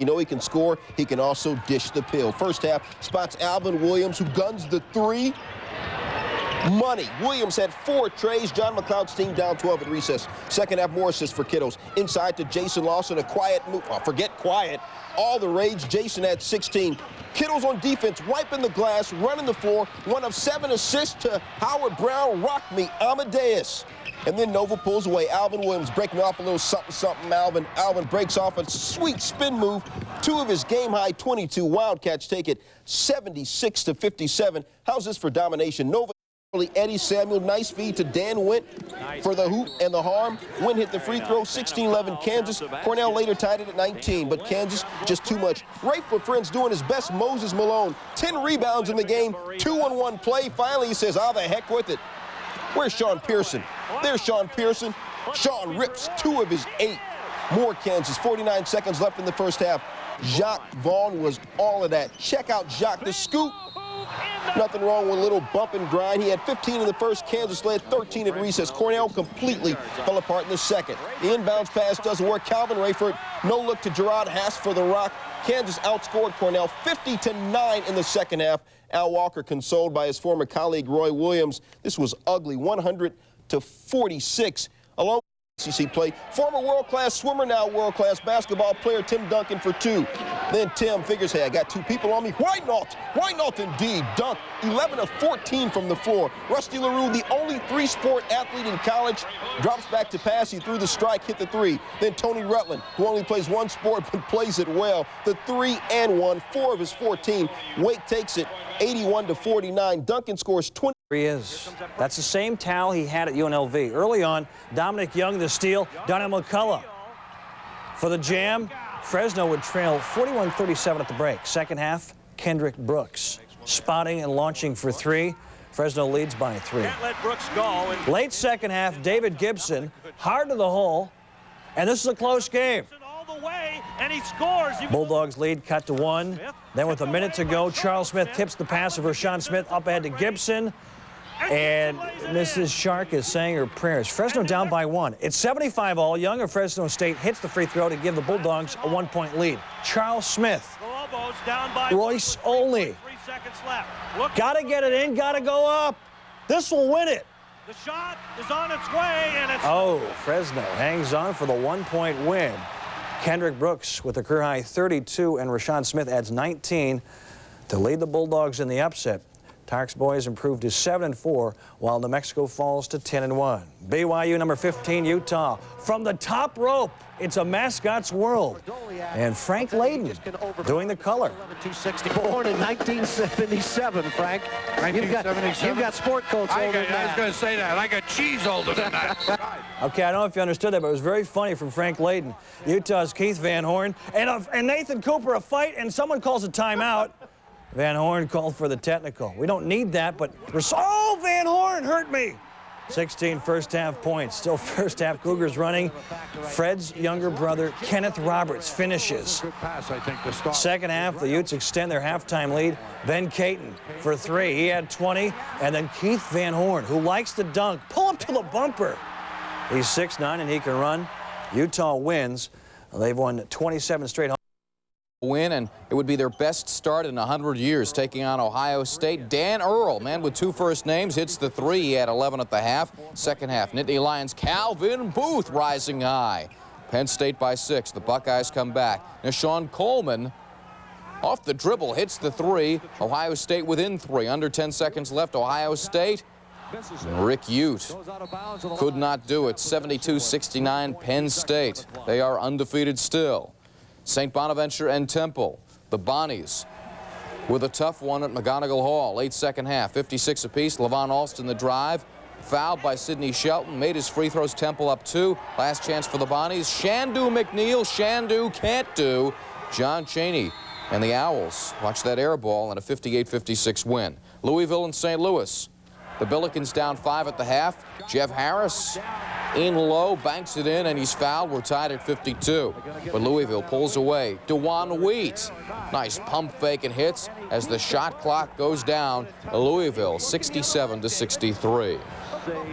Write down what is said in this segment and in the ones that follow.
You know he can score. He can also dish the pill. First half spots Alvin Williams, who guns the three. Money. Williams had 4 trays. John McLeod's team down 12 at recess. Second half, more assists for Kiddos. Inside to Jason Lawson, a quiet move. Oh, forget quiet. All the rage. Jason had 16. Kiddos on defense, wiping the glass, running the floor. 1 of 7 assists to Howard Brown. Rock me, Amadeus. And then Nova pulls away. Alvin Williams breaking off a little something. Alvin breaks off a sweet spin move. 2 of his game-high 22. Wildcats take it 76-57. How's this for domination? Nova. Eddie Samuel, nice feed to Dan Wint for the hoop and the harm. Wint hit the free throw, 16-11 Kansas. Cornell later tied it at 19, but Kansas just too much. Rafe LaFrentz doing his best. Moses Malone, 10 rebounds in the game, 2-on-1 play. Finally, he says, the heck with it. Where's Sean Pearson? There's Sean Pearson. Sean rips 2 of his 8. More Kansas, 49 seconds left in the first half. Jacques Vaughn was all of that. Check out Jacques, the scoop. Nothing wrong with a little bump and grind. He had 15 in the first. Kansas led 13 at recess. Cornell completely fell apart in the second. The inbounds pass doesn't work. Calvin Rayford, no look to Gerard Haas for the rock. Kansas outscored Cornell 50-9 in the second half. Al Walker consoled by his former colleague Roy Williams. This was ugly, 100-46. Along SEC play. Former world-class swimmer, now world-class basketball player Tim Duncan for 2. Then Tim figures, hey, I got 2 people on me. Why not? Why not indeed? Dunk, 11 of 14 from the floor. Rusty LaRue, the only 3-sport athlete in college, drops back to pass. He threw the strike, hit the 3. Then Tony Rutland, who only plays 1 sport but plays it well. The 3 and 1, 4 of his 14. Wake takes it 81-49. Duncan scores 20. He is. That's the same towel he had at UNLV. Early on, Dominic Young the steal. Donnell McCullough for the jam. Fresno would trail 41-37 at the break. Second half, Kendrick Brooks spotting and launching for 3. Fresno leads by 3. Can't let Brooks go. Late second half, David Gibson hard to the hole, and this is a close game. All the way, and he scores. Bulldogs lead cut to 1. Then with a minute to go, Charles Smith tips the pass of Rashawn Smith up ahead to Gibson. And Mrs. Shark is saying her prayers. Fresno down by 1. It's 75-all. Young of Fresno State hits the free throw to give the Bulldogs a 1-point lead. Charles Smith. Royce Olney. 3 seconds left. Gotta get it in, gotta go up. This will win it. The shot is on its way, and it's... Oh, Fresno hangs on for the 1-point win. Kendrick Brooks with a career-high 32, and Rashawn Smith adds 19 to lead the Bulldogs in the upset. Tark's boys improved to 7-4, while New Mexico falls to 10-1. BYU number 15, Utah. From the top rope, it's a mascot's world. And Frank Layden doing the color. 260, born in 1977, Frank. You've got sport coats older than that. I was going to say that. I got cheese older than that. Okay, I don't know if you understood that, but it was very funny from Frank Layden. Utah's Keith Van Horn and Nathan Cooper a fight, and someone calls a timeout. Van Horn called for the technical. We don't need that, but oh, Van Horn hurt me. 16 first half points. Still first half Cougars running. Fred's younger brother, Kenneth Roberts, finishes. Second half, the Utes extend their halftime lead. Ben Caton for 3. He had 20. And then Keith Van Horn, who likes to dunk, pull up to the bumper. He's 6'9", and he can run. Utah wins. They've won 27 straight. Win, and it would be their best start in 100 years, taking on Ohio State. Dan Earl, man with 2 first names, hits the 3. He had 11 at the half. Second half, Nittany Lions Calvin Booth rising high. Penn State by 6. The Buckeyes come back. Nashawn Coleman off the dribble hits the 3. Ohio State within 3. Under 10 seconds left. Ohio State. Rick Ute could not do it. 72-69 Penn State. They are undefeated still. St. Bonaventure and Temple, the Bonnies, with a tough one at McGonigal Hall. Late second half, 56 apiece. Levon Alston the drive, fouled by Sidney Shelton, made his free throws. Temple up 2. Last chance for the Bonnies. Shandu McNeil, Shandu can't do. John Chaney and the Owls watch that air ball and a 58-56 win. Louisville and St. Louis. The Billikens down 5 at the half. Jeff Harris in low, banks it in, and he's fouled. We're tied at 52. But Louisville pulls away. DeJuan Wheat. Nice pump fake and hits as the shot clock goes down. Louisville 67-63.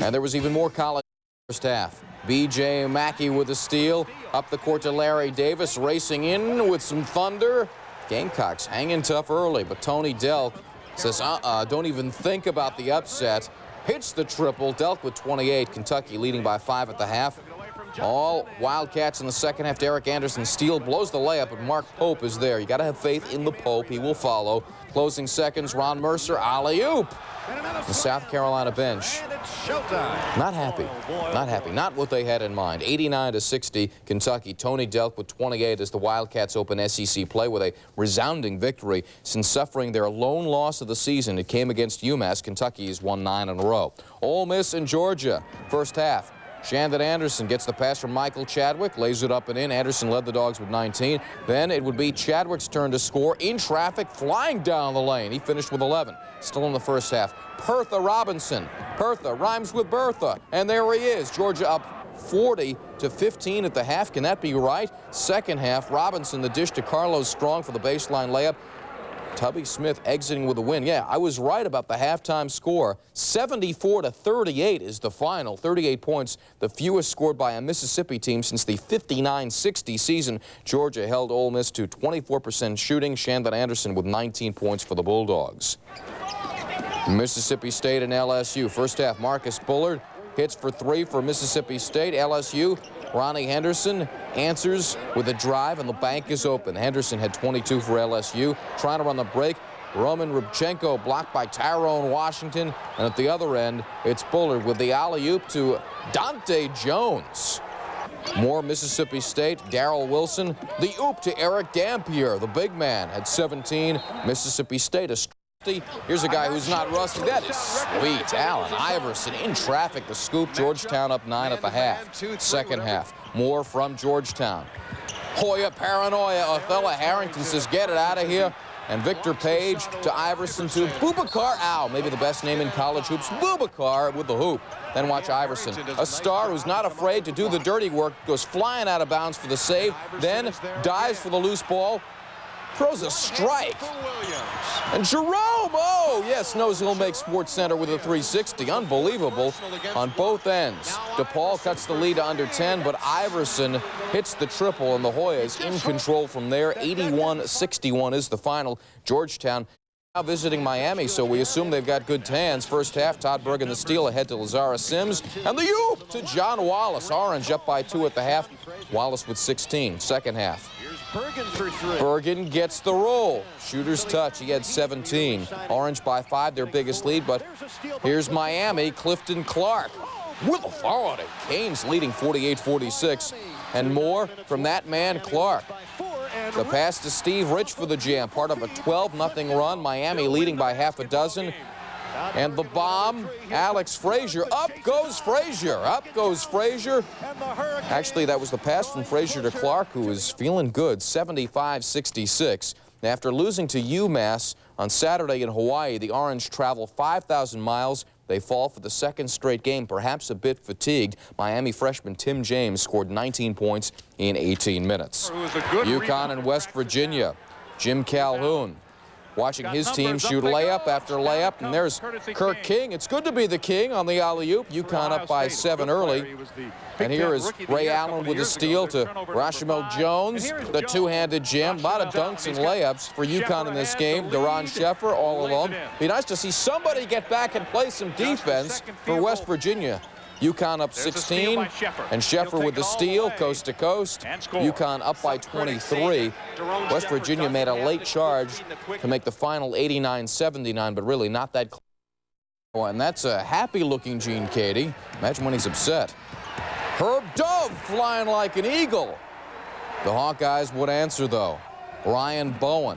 And there was even more college first half. B.J. Mackey with a steal. Up the court to Larry Davis, racing in with some thunder. Gamecocks hanging tough early, but Tony Delk says, don't even think about the upset. Hits the triple. Delk with 28. Kentucky leading by 5 at the half. All Wildcats in the second half. Derek Anderson steal, blows the layup, but Mark Pope is there. You got to have faith in the Pope. He will follow. Closing seconds, Ron Mercer, alley-oop. The South Carolina bench not happy. Not happy. Not what they had in mind. 89-60, Kentucky. Tony Delk with 28 as the Wildcats open SEC play with a resounding victory. Since suffering their lone loss of the season, it came against UMass. Kentucky has won 9 in a row. Ole Miss and Georgia. First half. Shandon Anderson gets the pass from Michael Chadwick, lays it up and in. Anderson led the Dogs with 19. Then it would be Chadwick's turn to score in traffic, flying down the lane. He finished with 11. Still in the first half. Pertha Robinson. Pertha rhymes with Bertha. And there he is. Georgia up 40-15 at the half. Can that be right? Second half, Robinson, the dish to Carlos Strong for the baseline layup. Tubby Smith exiting with a win. Yeah, I was right about the halftime score. 74-38 is the final. 38 points, the fewest scored by a Mississippi team since the 59-60 season. Georgia held Ole Miss to 24% shooting. Shandon Anderson with 19 points for the Bulldogs. Mississippi State and LSU. First half, Marcus Bullard hits for 3 for Mississippi State. LSU, Ronnie Henderson answers with a drive, and the bank is open. Henderson had 22 for LSU. Trying to run the break. Roman Rubchenko blocked by Tyrone Washington. And at the other end, it's Bullard with the alley-oop to Dante Jones. More Mississippi State. Darrell Wilson. The oop to Eric Dampier. The big man had 17. Mississippi State. Here's a guy who's not rusty. That is sweet. Allen Iverson in traffic. The scoop. Georgetown up 9 at the half. Second half. More from Georgetown. Hoya paranoia. Othello Harrington says, get it out of here. And Victor Page to Iverson to Boubacar. Ow, maybe the best name in college hoops. Boubacar with the hoop. Then watch Iverson. A star who's not afraid to do the dirty work. Goes flying out of bounds for the save. Then dives for the loose ball. Throws a strike. And Jerome, oh, yes, knows he'll make Sports Center with a 360. Unbelievable on both ends. DePaul cuts the lead to under 10, but Iverson hits the triple, and the Hoyas in control from there. 81-61 is the final. Georgetown now visiting Miami, so we assume they've got good tans. First half, Todd Bergen the steal ahead to Lazara Sims. And the oop to John Wallace. Orange up by 2 at the half. Wallace with 16. Second half. Bergen gets the roll. Shooter's touch. He had 17. Orange by 5, their biggest lead. But here's Miami. Clifton Clark with authority. Canes leading 48-46. And more from that man, Clark. The pass to Steve Rich for the jam. Part of a 12-0 run. Miami leading by half a dozen. And the bomb, Alex Frazier. Up goes Frazier. Up goes Frazier. Actually, that was the pass from Frazier to Clark, who was feeling good. 75-66. After losing to UMass on Saturday in Hawaii, the Orange travel 5,000 miles. They fall for the second straight game, perhaps a bit fatigued. Miami freshman Tim James scored 19 points in 18 minutes. UConn and West Virginia. Jim Calhoun watching his team shoot layup after layup, and there's Kirk King. It's good to be the king on the alley-oop. UConn up by 7 early. And here is Ray Allen with a steal to Rashomel Jones. The two-handed jam. A lot of dunks and layups for UConn in this game. Deron Sheffer all alone. Be nice to see somebody get back and play some defense for West Virginia. UConn up 16, and Sheffer with the steal, coast to coast. UConn up by 23. West Virginia made a late charge to make the final 89-79, but really not that close. And that's a happy-looking Gene Cady. Imagine when he's upset. Herb Dove flying like an eagle. The Hawkeyes would answer, though. Ryan Bowen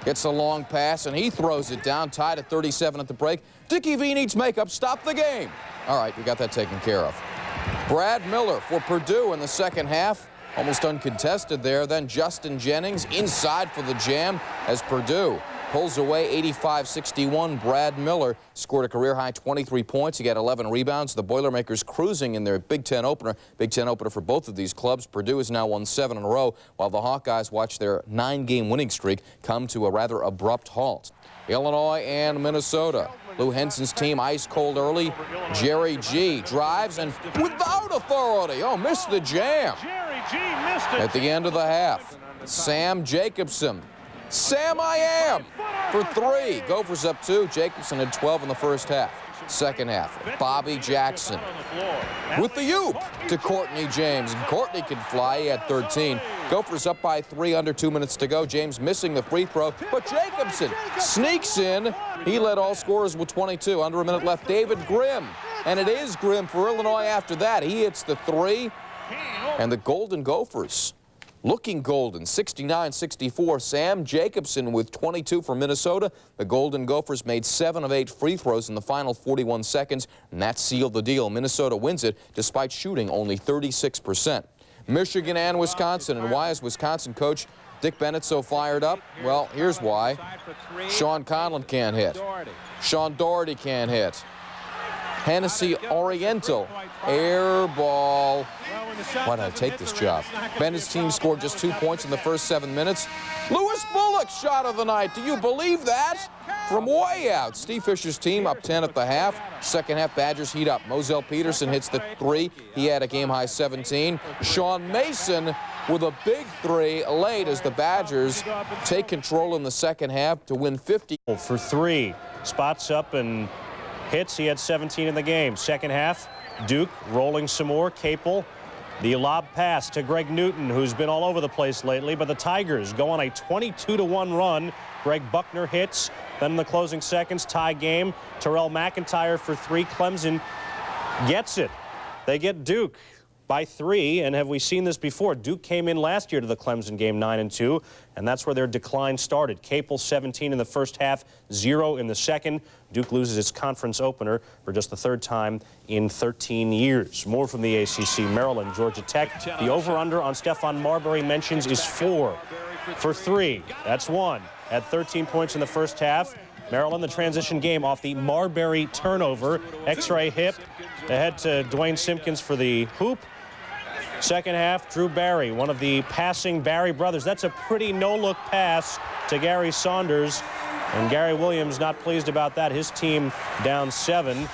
gets a long pass, and he throws it down, tied at 37 at the break. Dickie V needs makeup. Stop the game. All right, we got that taken care of. Brad Miller for Purdue in the second half. Almost uncontested there. Then Justin Jennings inside for the jam as Purdue pulls away 85-61. Brad Miller scored a career-high 23 points. He got 11 rebounds. The Boilermakers cruising in their Big Ten opener. Big Ten opener for both of these clubs. Purdue has now won 7 in a row, while the Hawkeyes watch their 9-game winning streak come to a rather abrupt halt. Illinois and Minnesota. Lou Henson's team ice cold early. Jerry G drives and without authority. Oh, missed the jam. Jerry G missed it. At the end of the half, Sam Jacobson. Sam I am for 3. Gophers up 2. Jacobson had 12 in the first half. Second half, Bobby Jackson with the oop to Courtney James. And Courtney can fly. He had 13. Gophers up by 3, under 2 minutes to go. James missing the free throw, but Jacobson sneaks in. He led all scorers with 22. Under a minute left, David Grimm. And it is Grimm for Illinois after that. He hits the 3. And the Golden Gophers looking golden, 69-64. Sam Jacobson with 22 for Minnesota. The Golden Gophers made 7 of 8 free throws in the final 41 seconds, and that sealed the deal. Minnesota wins it despite shooting only 36%. Michigan and Wisconsin. And why is Wisconsin coach Dick Bennett so fired up? Well, here's why. Sean Conlon can't hit. Sean Doherty can't hit. Hennessy Oriental, air ball. Why did I take this job? Bennett's team scored just 2 points in the first 7 minutes. Lewis Bullock shot of the night. Do you believe that? From way out. Steve Fisher's team up 10 at the half. Second half, Badgers heat up. Moselle Peterson hits the 3. He had a game-high 17. Sean Mason with a big 3 late as the Badgers take control in the second half to win 50. For 3. Spots up and hits. He had 17 in the game. Second half, Duke rolling some more. Capel. The lob pass to Greg Newton, who's been all over the place lately, but the Tigers go on a 22-1 run. Greg Buckner hits. Then in the closing seconds, tie game. Terrell McIntyre for 3. Clemson gets it. They get Duke by 3, and have we seen this before? Duke came in last year to the Clemson game 9-2, and that's where their decline started. Capel 17 in the first half, 0 in the second. Duke loses its conference opener for just the 3rd time in 13 years. More from the ACC, Maryland, Georgia Tech. The over-under on Stephon Marbury mentions is 4 for 3. That's 1. At 13 points in the first half. Maryland, the transition game off the Marbury turnover. X-ray hip. Ahead to Dwayne Simpkins for the hoop. Second half, Drew Barry, one of the passing Barry brothers. That's a pretty no-look pass to Gary Saunders. And Gary Williams not pleased about that. His team down 7.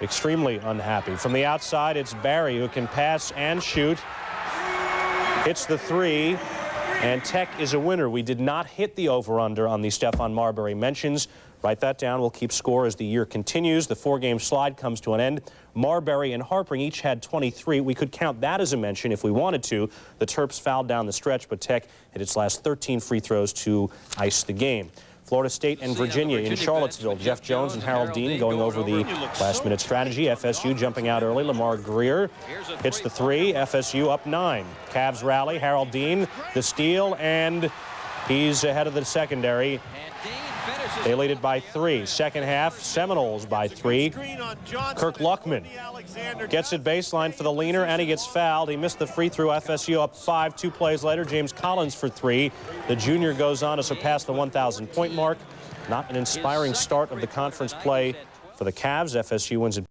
Extremely unhappy. From the outside, it's Barry who can pass and shoot. Hits the 3. And Tech is a winner. We did not hit the over-under on the Stephon Marbury mentions. Write that down. We'll keep score as the year continues. The 4-game slide comes to an end. Marbury and Harpring each had 23. We could count that as a mention if we wanted to. The Terps fouled down the stretch, but Tech hit its last 13 free throws to ice the game. Florida State and Virginia in Charlottesville. Jeff Jones and Harold Dean going over the last-minute strategy. FSU jumping out early. Lamar Greer hits the 3. FSU up 9. Cavs rally. Harold Dean, the steal, and he's ahead of the secondary. They lead it by 3. Second half, Seminoles by 3. Kirk Luckman gets it baseline for the leaner, and he gets fouled. He missed the free throw. FSU up 5. 2 plays later, James Collins for 3. The junior goes on to surpass the 1,000-point mark. Not an inspiring start of the conference play for the Cavs. FSU wins it.